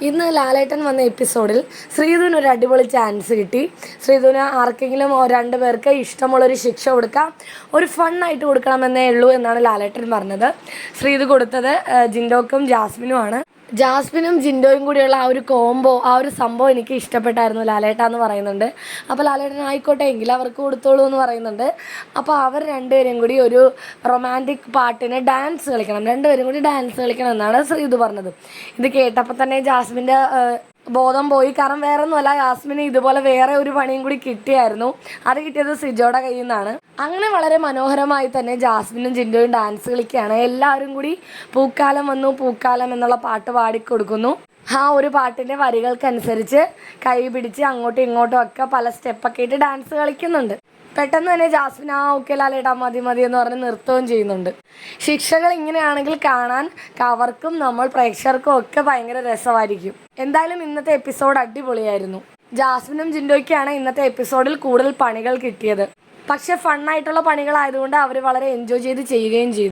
ഇന്ന് ലാലേട്ടൻ വന്ന എപ്പിസോഡിൽ ശ്രീധുവിന് ഒരു അടിപൊളി ചാൻസ് കിട്ടി. ശ്രീധുവിന് ആർക്കെങ്കിലും രണ്ട് പേർക്ക് ഇഷ്ടമുള്ളൊരു ശിക്ഷ കൊടുക്കാം, ഒരു ഫണ്ണായിട്ട് കൊടുക്കണമെന്നേ ഉള്ളൂ എന്നാണ് ലാലേട്ടൻ പറഞ്ഞത്. ശ്രീധു കൊടുത്തത് ജിൻഡോക്കും ജാസ്മിനുമാണ്. ജാസ്മിനും ജിൻഡോയും കൂടിയുള്ള ആ ഒരു കോംബോ, ആ ഒരു സംഭവം എനിക്ക് ഇഷ്ടപ്പെട്ടായിരുന്നു ലാലേട്ട എന്ന് പറയുന്നുണ്ട്. അപ്പോൾ ലാലേട്ടൻ ആയിക്കോട്ടെ എങ്കിൽ അവർക്ക് കൊടുത്തോളൂ എന്ന് പറയുന്നുണ്ട്. അപ്പോൾ അവർ രണ്ടുപേരും കൂടി ഒരു റൊമാൻറ്റിക് പാട്ടിന് ഡാൻസ് കളിക്കണം, രണ്ടുപേരും കൂടി ഡാൻസ് കളിക്കണം എന്നാണ് ശ്രീധു പറഞ്ഞത്. ഇത് കേട്ടപ്പോൾ തന്നെ ജാസ്മിൻ്റെ ബോധം പോയി. കാരണം വേറെ ഒന്നുമല്ല, ജാസ്മിന് ഇതുപോലെ വേറെ ഒരു പണിയും കൂടി കിട്ടിയായിരുന്നു. അത് കിട്ടിയത് സിജോയുടെ കയ്യിൽ നിന്നാണ്. അങ്ങനെ വളരെ മനോഹരമായി തന്നെ ജാസ്മിനും ജിൻഡോയും ഡാൻസ് കളിക്കുകയാണ്. എല്ലാവരും കൂടി പൂക്കാലം വന്നു പൂക്കാലം എന്നുള്ള പാട്ട് പാടിക്കൊടുക്കുന്നു. ആ ഒരു പാട്ടിൻ്റെ വരികൾക്കനുസരിച്ച് കൈ പിടിച്ച് അങ്ങോട്ടും ഇങ്ങോട്ടും ഒക്കെ പല സ്റ്റെപ്പൊക്കെ ഇട്ട് ഡാൻസ് കളിക്കുന്നുണ്ട്. പെട്ടെന്ന് തന്നെ ജാസ്മിൻ ഓക്കെ ലാലേട്ടാ മതി മതി എന്ന് പറഞ്ഞ് നിർത്തുകയും ചെയ്യുന്നുണ്ട്. ശിക്ഷകൾ ഇങ്ങനെയാണെങ്കിൽ കാണാൻ അവർക്കും നമ്മൾ പ്രേക്ഷകർക്കും ഒക്കെ ഭയങ്കര രസമായിരിക്കും. എന്തായാലും ഇന്നത്തെ എപ്പിസോഡ് അടിപൊളിയായിരുന്നു. ജാസ്മിനും ജിൻഡോയ്ക്കാണ് ഇന്നത്തെ എപ്പിസോഡിൽ കൂടുതൽ പണികൾ കിട്ടിയത്. പക്ഷെ ഫണ്ണായിട്ടുള്ള പണികളായതുകൊണ്ട് അവർ വളരെ എൻജോയ് ചെയ്ത് ചെയ്യുകയും ചെയ്തു.